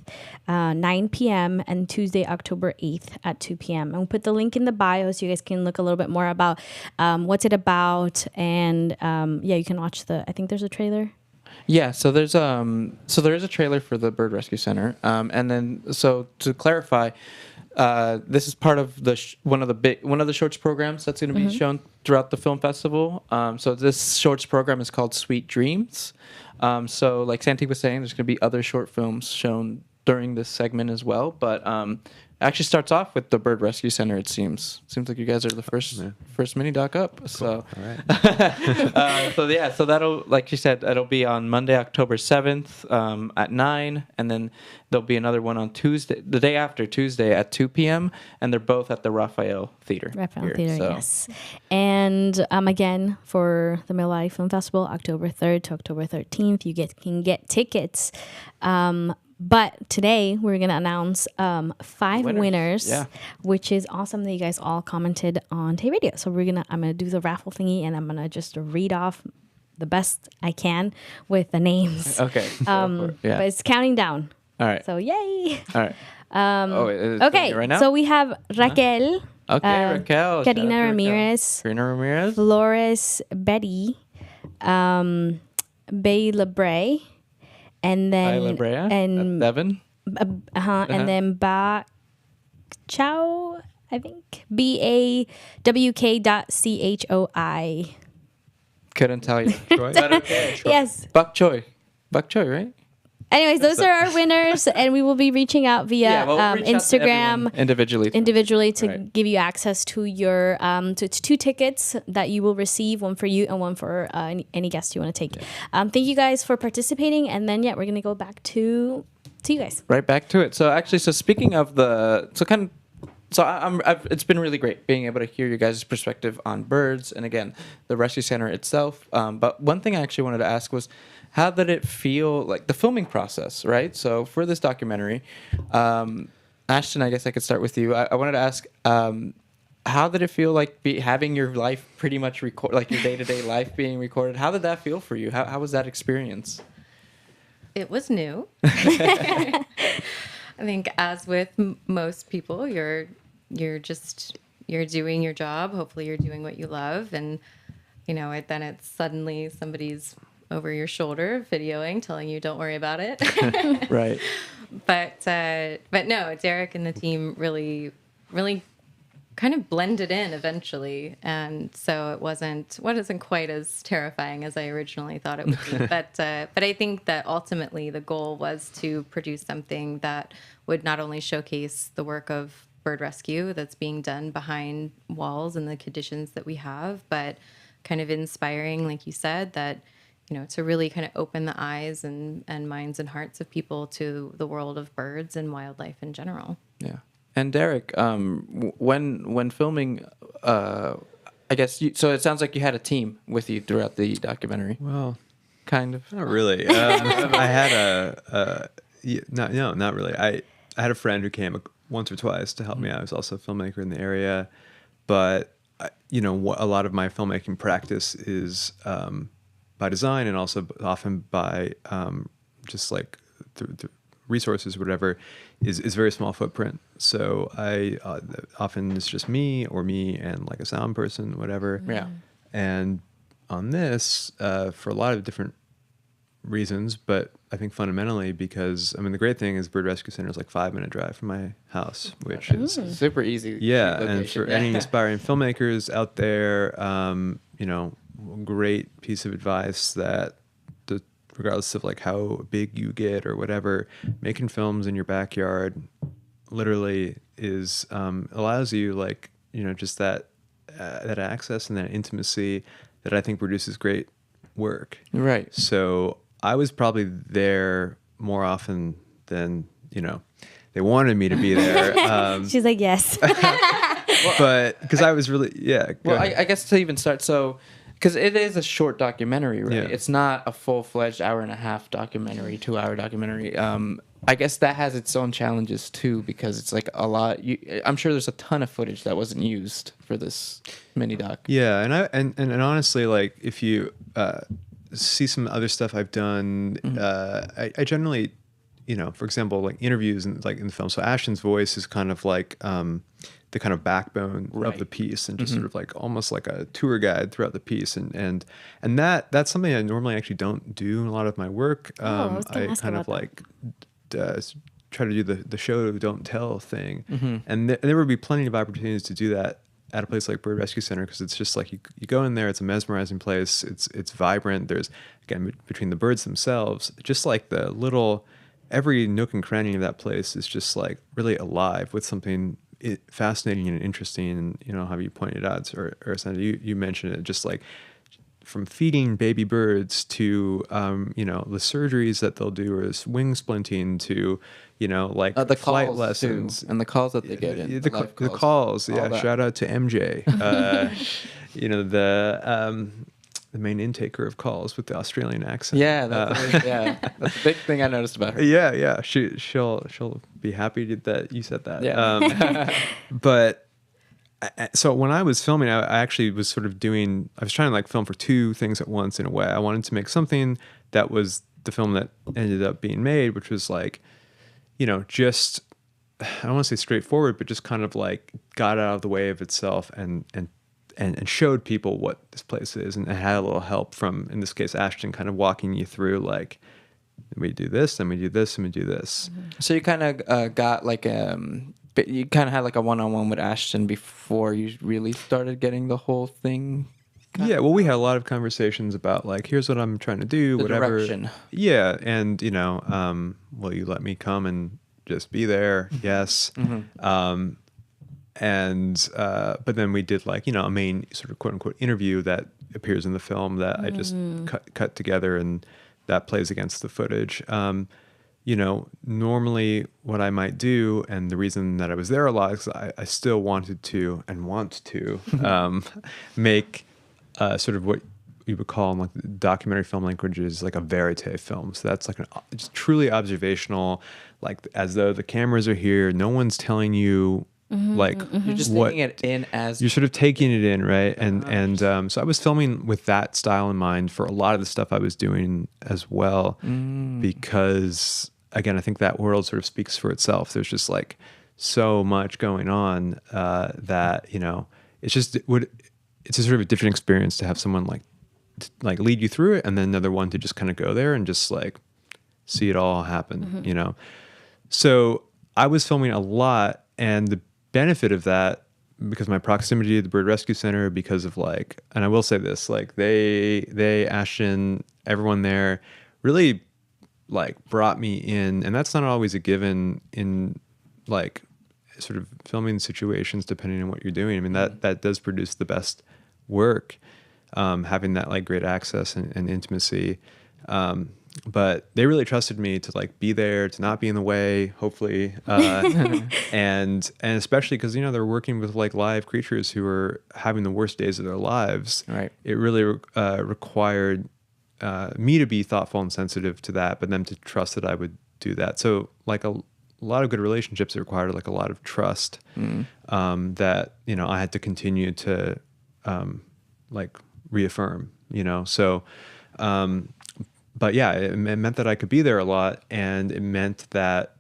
9 p.m. and Tuesday, October 8th at 2 p.m. And we'll put the link in the bio so you guys can look a little bit more about what's it about. And you can watch I think there's a trailer. Yeah, so there is a trailer for the Bird Rescue Center. And then so to clarify, this is part of one of the shorts programs that's going to be shown throughout the film festival. So this shorts program is called Sweet Dreams. So like Santi was saying, there's going to be other short films shown during this segment as well. But it actually starts off with the Bird Rescue Center. It seems like you guys are the first mini doc up. Cool. So all right. so that'll, like you said, it'll be on Monday, October 7th at 9, and then there'll be another one on Tuesday, the day after Tuesday at 2 p.m. And they're both at the Raphael Theater. Yes. And again, for the Mill Valley Film Festival, October 3rd to October 13th, you can get tickets. But today we're going to announce 5 winners, which is awesome that you guys all commented on Tay Radio. So I'm going to do the raffle thingy, and I'm going to just read off the best I can with the names. Okay. But it's counting down. All right. So yay. All right. Okay. Right now? So we have Raquel. Raquel. Karina Ramirez. Flores Betty. Bay Lebre. And then Bevan. And then Ba Chow, I think. BAWK.CHOI. Couldn't tell you. Is that okay? Yes. Bok choy, right? Anyways, those are our winners, and we will be reaching out via we'll reach out to Instagram everyone individually to give you access to your to it's 2 tickets that you will receive, one for you and one for any guest you want to take. Thank you guys for participating, and then we're gonna go back to you guys. Right back to it. So actually, speaking of it's been really great being able to hear you guys' perspective on birds, and again, the rescue center itself. But one thing I actually wanted to ask was, how did it feel, like the filming process, right? So for this documentary, Ashton, I guess I could start with you. I wanted to ask, how did it feel like having your life pretty much like your day-to-day life being recorded? How did that feel for you? How was that experience? It was new. I think, as with most people, you're doing your job. Hopefully you're doing what you love. And, then it's suddenly somebody's over your shoulder videoing, telling you, don't worry about it. Right. But no, Derek and the team really kind of blended in eventually. And so it wasn't quite as terrifying as I originally thought it would be. But I think that ultimately the goal was to produce something that would not only showcase the work of bird rescue that's being done behind walls and the conditions that we have, but kind of inspiring, like you said, that, to really kind of open the eyes and minds and hearts of people to the world of birds and wildlife in general. Yeah. And Derek, when filming, I guess so it sounds like you had a team with you throughout the documentary. Well, kind of. not really. I had not really. I had a friend who came once or twice to help me out. I was also a filmmaker in the area, but a lot of my filmmaking practice is by design, and also often by just like through resources, whatever, is very small footprint. So I often it's just me and like a sound person, whatever. Yeah. And on this, for a lot of different reasons, but I think fundamentally because, the great thing is Bird Rescue Center is like 5-minute drive from my house, which is super easy. Yeah, and for any aspiring filmmakers out there, great piece of advice that regardless of like how big you get or whatever, making films in your backyard literally is allows you just that access and that intimacy that I think produces great work. Right. So I was probably there more often than they wanted me to be there. She's like, yes. But because I was really Well, I guess to even start, so because it is a short documentary, right? Yeah. It's not a full-fledged 1.5-hour documentary, 2-hour documentary. I guess that has its own challenges too, because it's like a lot. I'm sure there's a ton of footage that wasn't used for this mini doc. Yeah, and honestly, like if you see some other stuff I've done, I generally, for example, like interviews and like in the film. So Ashton's voice is kind of like the kind of backbone of the piece, and just sort of like almost like a tour guide throughout the piece, and that's something I normally actually don't do in a lot of my work. I kind of like try to do the show don't tell thing, and there would be plenty of opportunities to do that at a place like Bird Rescue Center, because it's just like you go in there, it's a mesmerizing place, it's vibrant. There's, again, between the birds themselves, just like the little, every nook and cranny of that place is just like really alive with something fascinating and interesting. And how you pointed out, or Sandra, you mentioned it, just like from feeding baby birds to the surgeries that they'll do, or wing splinting, to like the flight lessons too, and the calls that they get in the calls. Yeah, shout out to MJ. The main intaker of calls with the Australian accent. Yeah, that's a big thing I noticed about her. Yeah. She'll be happy that you said that. Yeah. But so when I was filming, I actually was sort of I was trying to like film for two things at once in a way. I wanted to make something that was the film that ended up being made, which was like, just, I don't want to say straightforward, but just kind of like got out of the way of itself and showed people what this place is, and had a little help from, in this case, Ashton, kind of walking you through like, we do this, and we do this, and we do this. So you kind of got like you kind of had like a one-on-one with Ashton before you really started getting the whole thing Yeah, well, we had a lot of conversations about like, here's what I'm trying to do, The whatever. direction. Yeah, and will you let me come and just be there? Yes. But then we did like, a main sort of quote unquote interview that appears in the film that I just cut together, and that plays against the footage. Normally what I might do, and the reason that I was there a lot is I still wanted to and want to make sort of what you would call in like the documentary film language is like a verite film. So that's like just truly observational, like as though the cameras are here, no one's telling you like You're just taking it in as you're sort of taking it in, right? And so I was filming with that style in mind for a lot of the stuff I was doing as well, because again, I think that world sort of speaks for itself. There's just like so much going on that it's just it's a sort of a different experience to have someone like lead you through it, and then another one to just kind of go there and just like see it all happen, So I was filming a lot, and the benefit of that, because my proximity to the Bird Rescue Center, because of like, and I will say this, like they Ashton, everyone there really like brought me in, and that's not always a given in like sort of filming situations, depending on what you're doing. I mean, that does produce the best work, having that like great access and intimacy. But they really trusted me to like be there, to not be in the way, hopefully, and especially because they're working with like live creatures who are having the worst days of their lives. Right. It really required me to be thoughtful and sensitive to that, but them to trust that I would do that. So like a lot of good relationships required like a lot of trust that I had to continue to like reaffirm. So. But yeah, it meant that I could be there a lot, and it meant that,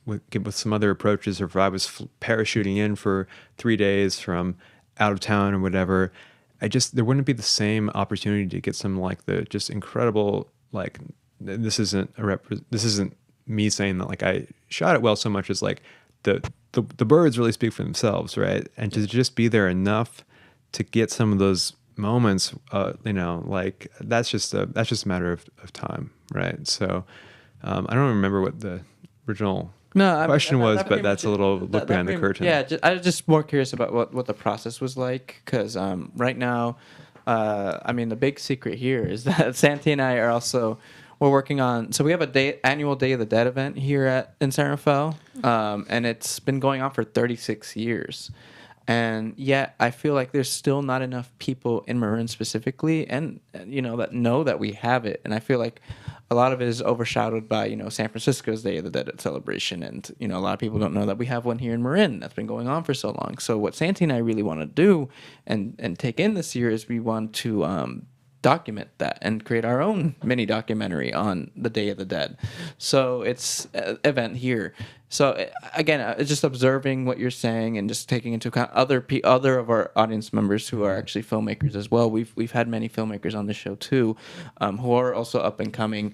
with some other approaches, or if I was parachuting in for 3 days from out of town or whatever, there wouldn't be the same opportunity to get some like the just incredible, like, this isn't me saying that like I shot it well so much as like the birds really speak for themselves, right? And to just be there enough to get some of those moments, like that's just a matter of time, right? So I don't remember what the original question was, but that's a little look behind the curtain. Yeah, I was just more curious about what the process was like, because right now, the big secret here is that Santi and I are also, we're working on, so we have annual Day of the Dead event here in San Rafael, and it's been going on for 36 years. And yet I feel like there's still not enough people in Marin specifically, and that know that we have it. And I feel like a lot of it is overshadowed by San Francisco's Day of the Dead celebration, and a lot of people don't know that we have one here in Marin that's been going on for so long. So what Santi and I really want to do and take in this year is we want to document that and create our own mini documentary on the Day of the Dead. So it's an event here. So again, it's just observing what you're saying and just taking into account other of our audience members who are actually filmmakers as well. We've had many filmmakers on the show too, who are also up and coming.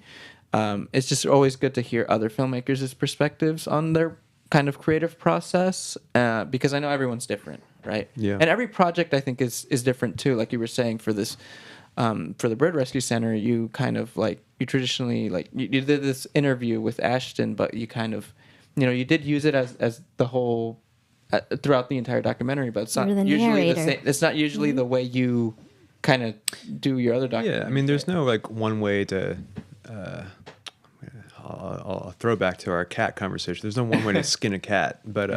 It's just always good to hear other filmmakers' perspectives on their kind of creative process, because I know everyone's different, right? Yeah. And every project I think is different too. Like you were saying for this. For the Bird Rescue Center, you kind of like, you traditionally, like, you did this interview with Ashton, but you kind of, you did use it as the whole, throughout the entire documentary, but it's not usually the same. It's not usually the way you kind of do your other documentaries. Yeah, I mean, there's no like one way to, I'll throw back to our cat conversation. There's no one way to skin a cat, but,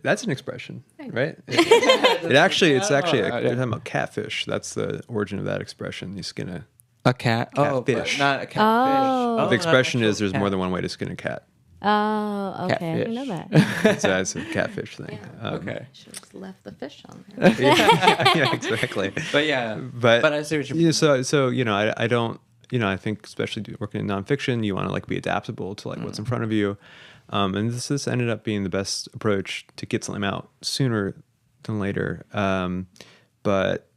that's an expression, right? It's actually you're talking about catfish. That's the origin of that expression. You skin a cat. Catfish. Not a catfish. Oh. The expression is there's more than one way to skin a cat. Oh, okay. I didn't know that. That's a catfish thing. Okay. Should have just left the fish on there. Yeah, exactly. But yeah, but I see what you're. So I don't. I think especially working in nonfiction, you want to like be adaptable to like what's in front of you. And this ended up being the best approach to get something out sooner than later. But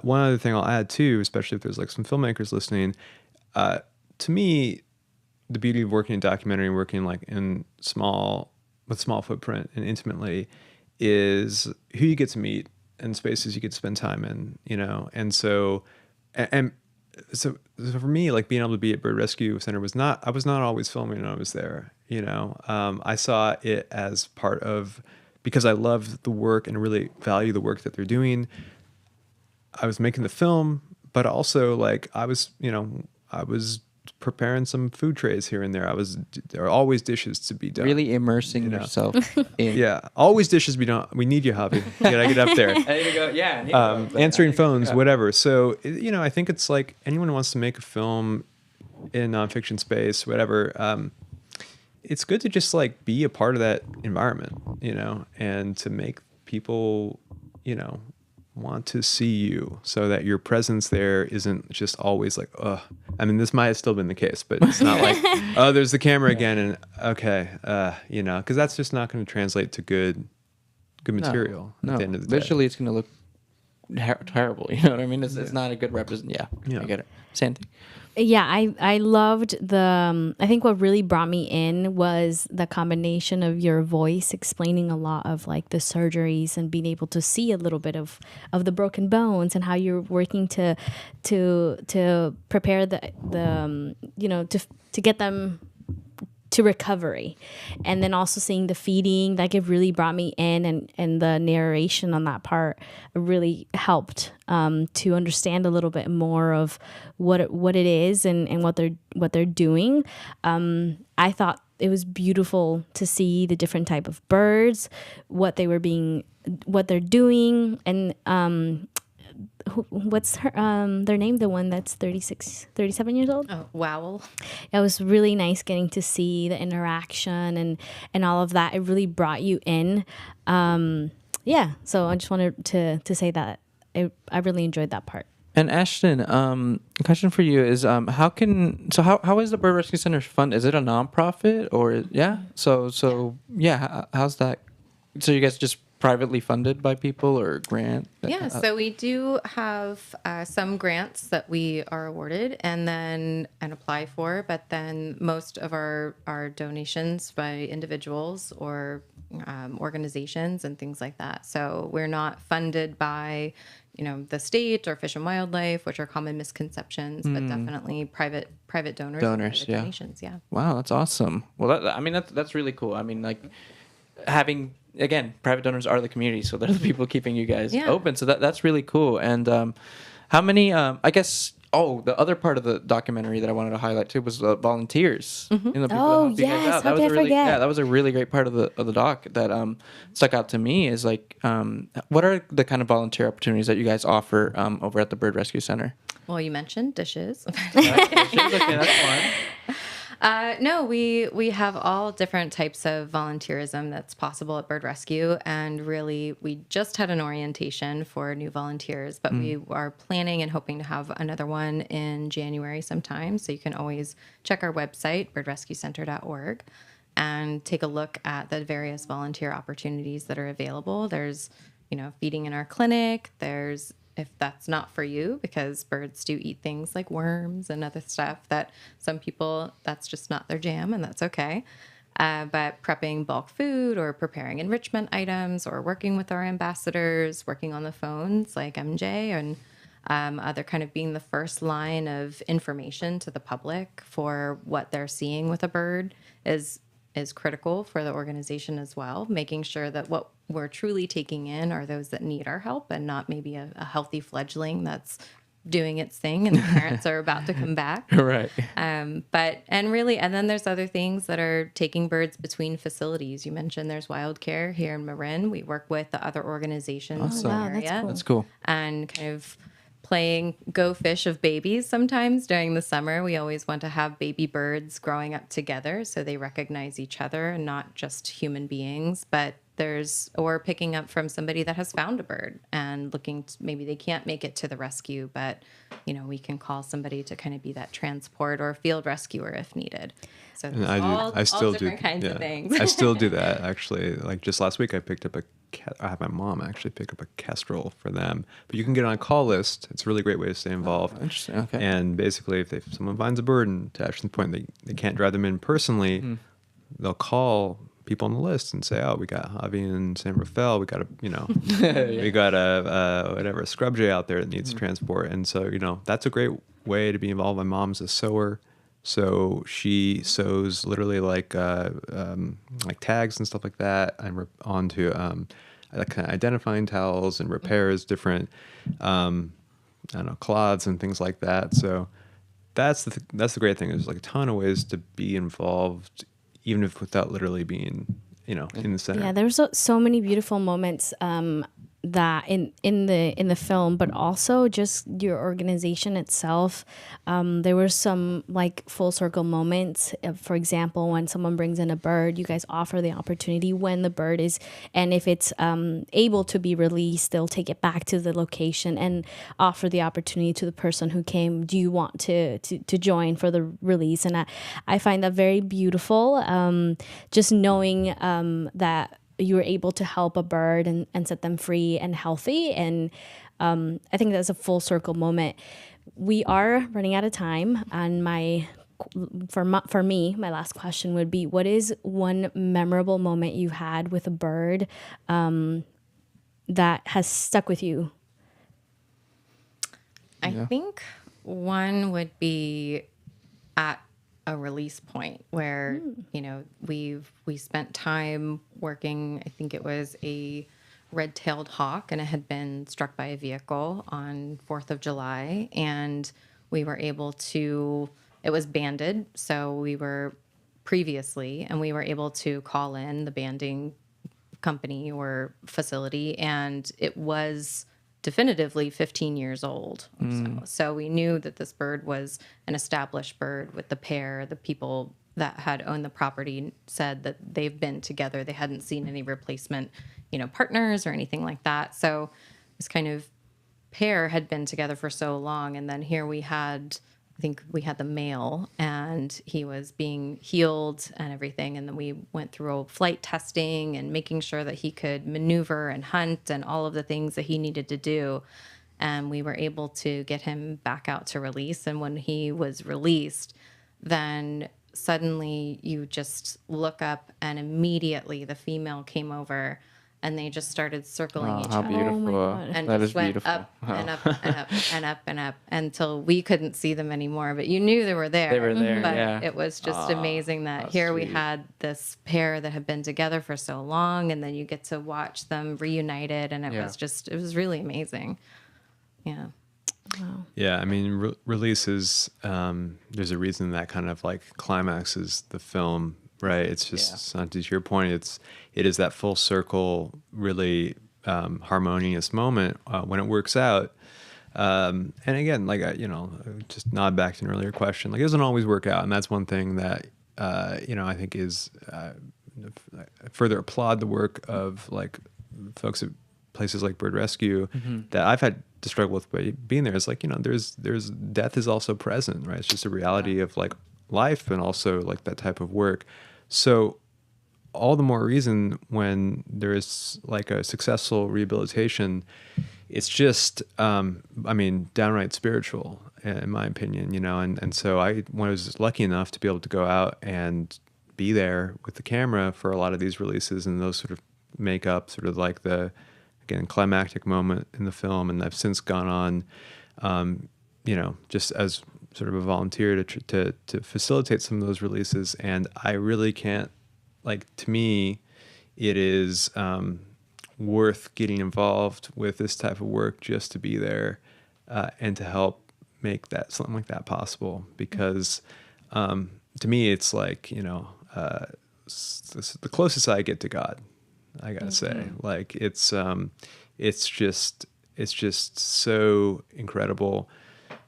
one other thing I'll add too, especially if there's like some filmmakers listening, to me, the beauty of working in documentary and working like with small footprint and intimately is who you get to meet and spaces you get to spend time in, and so so for me, like being able to be at Bird Rescue Center I was not always filming when I was there. I saw it as part of, because I love the work and really value the work that they're doing. I was making the film, but also like I was preparing some food trays here and there. There are always dishes to be done. Really immersing yourself in. Yeah, always dishes be done. We need you, Javi. You gotta get up there. I need to go. Yeah. I need to go, but Answering I phones, yeah. whatever. So I think it's like anyone who wants to make a film in nonfiction space, whatever. It's good to just like be a part of that environment, and to make people, want to see you, so that your presence there isn't just always like, oh, I mean, this might have still been the case, but it's not like, oh, there's the camera again, and okay, because that's just not going to translate to good material at the end of the day. Visually, it's going to look terrible. You know what I mean? It's not a good represent. Yeah, I get it. Sandy. Yeah, I loved I think what really brought me in was the combination of your voice explaining a lot of like the surgeries and being able to see a little bit of the broken bones and how you're working to prepare to get them to recovery. And then also seeing the feeding, like it really brought me in, and the narration on that part really helped to understand a little bit more of what it is and what they're doing. I thought it was beautiful to see the different type of birds, what they're doing, and what's their name, the one that's 37 years old? Oh, wow. It was really nice getting to see the interaction and all of that. It really brought you in. So I just wanted to say that I really enjoyed that part. And Ashton, a question for you is, how is the Bird Rescue Center fund? Is it a nonprofit or how's that? So you guys just privately funded by people or grant? Yeah, so we do have some grants that we are awarded and apply for, but then most of our donations by individuals or organizations and things like that. So we're not funded by the state or Fish and Wildlife, which are common misconceptions, but definitely private donors, private donations. Yeah. Wow, that's awesome. Well, that's really cool. I mean, like having, again, private donors are the community, so they're the people keeping you guys open. So that's really cool. And how many? I guess. Oh, the other part of the documentary that I wanted to highlight too was volunteers. Mm-hmm. The people Oh, that help you guys yes, out. how That was could I a really, forget? yeah, that was a really great part of the doc that stuck out to me. Is like, what are the kind of volunteer opportunities that you guys offer over at the Bird Rescue Center? Well, you mentioned dishes. Okay, that's fun. No, we have all different types of volunteerism that's possible at Bird Rescue. And really, we just had an orientation for new volunteers, but we are planning and hoping to have another one in January sometime. So you can always check our website, birdrescuecenter.org, and take a look at the various volunteer opportunities that are available. There's, feeding in our clinic. There's, if that's not for you, because birds do eat things like worms and other stuff that some people, that's just not their jam, and that's okay. But prepping bulk food or preparing enrichment items or working with our ambassadors, working on the phones like MJ, and other kind of being the first line of information to the public for what they're seeing with a bird is critical for the organization as well, making sure that what we're truly taking in are those that need our help and not maybe a healthy fledgling that's doing its thing and the parents are about to come back. Right. And then there's other things that are taking birds between facilities. You mentioned there's Wild Care here in Marin. We work with the other organizations in the area. That's cool. And kind of playing go fish of babies sometimes during the summer. We always want to have baby birds growing up together so they recognize each other and not just human beings, but or picking up from somebody that has found a bird and maybe they can't make it to the rescue, but we can call somebody to kind of be that transport or field rescuer if needed. So I still different kinds of things. I still do that actually. Like just last week, I had my mom actually pick up a kestrel for them. But you can get on a call list. It's a really great way to stay involved. Oh, interesting. Okay. And basically, if someone finds a bird, and to Ashton's point, they can't drive them in personally, they'll call people on the list and say, oh, we got Javi and San Rafael, we got a, we got a scrub jay out there that needs transport. And so, that's a great way to be involved. My mom's a sewer. So she sews literally like tags and stuff like that. I'm onto like kind of identifying towels and repairs different, cloths and things like that. So that's the great thing. There's like a ton of ways to be involved, even if without literally being, in the center. Yeah, there's so many beautiful moments that in the film, but also just your organization itself. There were some like full circle moments. For example, when someone brings in a bird, you guys offer the opportunity when the bird is, and if it's able to be released, they'll take it back to the location and offer the opportunity to the person who came. Do you want to join for the release? And I find that very beautiful. Just knowing that you were able to help a bird and set them free and healthy. And I think that's a full circle moment. We are running out of time. And for me, my last question would be, what is one memorable moment you had with a bird that has stuck with you? I think one would be at a release point where we spent time working. I think it was a red-tailed hawk, and it had been struck by a vehicle on 4th of July, and we were able to, it was banded, so we were able to call in the banding company or facility, and it was definitively 15 years old or so. So we knew that this bird was an established bird with the pair. The people that had owned the property said that they've been together. They hadn't seen any replacement, partners or anything like that. So this kind of pair had been together for so long. And then here I think we had the male, and he was being healed and everything. And then we went through flight testing and making sure that he could maneuver and hunt and all of the things that he needed to do. And we were able to get him back out to release. And when he was released, then suddenly you just look up, and immediately the female came over, and they just started circling each how other. beautiful. And That just is went beautiful. up and up and up and up and up until we couldn't see them anymore. But you knew they were there. They were there, But yeah. it was just amazing that here we sweet. had this pair that had been together for so long, and then you get to watch them reunited, and it was really amazing. Yeah. Yeah, I mean, releases, there's a reason that kind of like climaxes the film, right? It's just, Santi, to your point, it is that full circle, really harmonious moment when it works out. And again, like, just nod back to an earlier question, like it doesn't always work out. And that's one thing that, I think is, I further applaud the work of like folks at places like Bird Rescue that I've had to struggle with by being there. It's like, there's death is also present, right? It's just a reality of like life and also like that type of work. So all the more reason when there is like a successful rehabilitation, it's just, downright spiritual in my opinion, and so I was lucky enough to be able to go out and be there with the camera for a lot of these releases, and those sort of make up sort of like the, again, climactic moment in the film. And I've since gone on, just as sort of a volunteer to facilitate some of those releases. And I really can't, like, to me, it is worth getting involved with this type of work just to be there and to help make that something like that possible. Because to me, it's like, the closest I get to God, I gotta say. Like it's just so incredible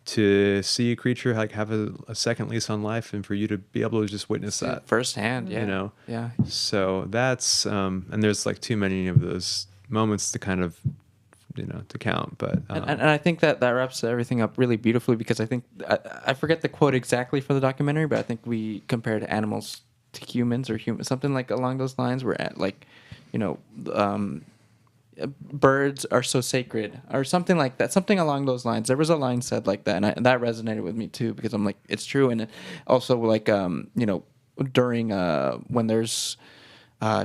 to see a creature like have a second lease on life, and for you to be able to just witness that firsthand. Yeah. Yeah. So that's and there's like too many of those moments to kind of to count. But and I think that wraps everything up really beautifully, because I think I forget the quote exactly for the documentary, but I think we compared animals to humans, or something like along those lines. We're at like, birds are so sacred, or something like that, something along those lines. There was a line said like that, and that resonated with me too, because I'm like, it's true. And also like during when there's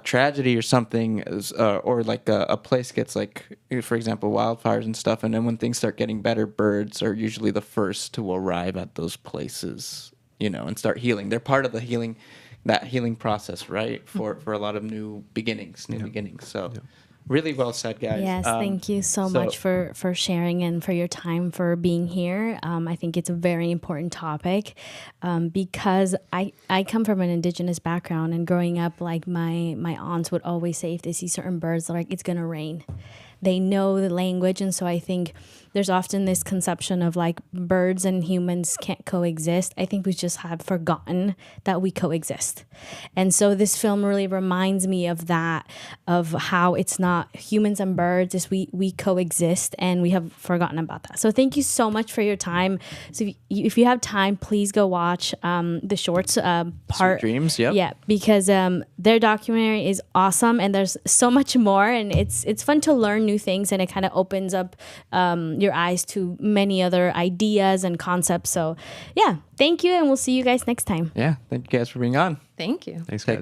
tragedy or something, or like a place gets like, for example, wildfires and stuff, and then when things start getting better, birds are usually the first to arrive at those places, and start healing. They're part of the healing, that healing process, right? For a lot of new beginnings. So. Really well said, guys. Yes, thank you so much for sharing and for your time, for being here. I think it's a very important topic because I come from an indigenous background, and growing up, like my aunts would always say if they see certain birds, they're like, it's going to rain. They know the language, and so I think there's often this conception of like birds and humans can't coexist. I think we just have forgotten that we coexist. And so this film really reminds me of that, of how it's not humans and birds, is we coexist, and we have forgotten about that. So thank you so much for your time. So if you have time, please go watch the shorts part. Sweet Dreams, yep. Yeah, because their documentary is awesome, and there's so much more, and it's fun to learn new things, and it kind of opens up your eyes to many other ideas and concepts. So yeah, thank you, and we'll see you guys next time. Yeah, thank you guys for being on. Thank you. Thanks, Take guys. care.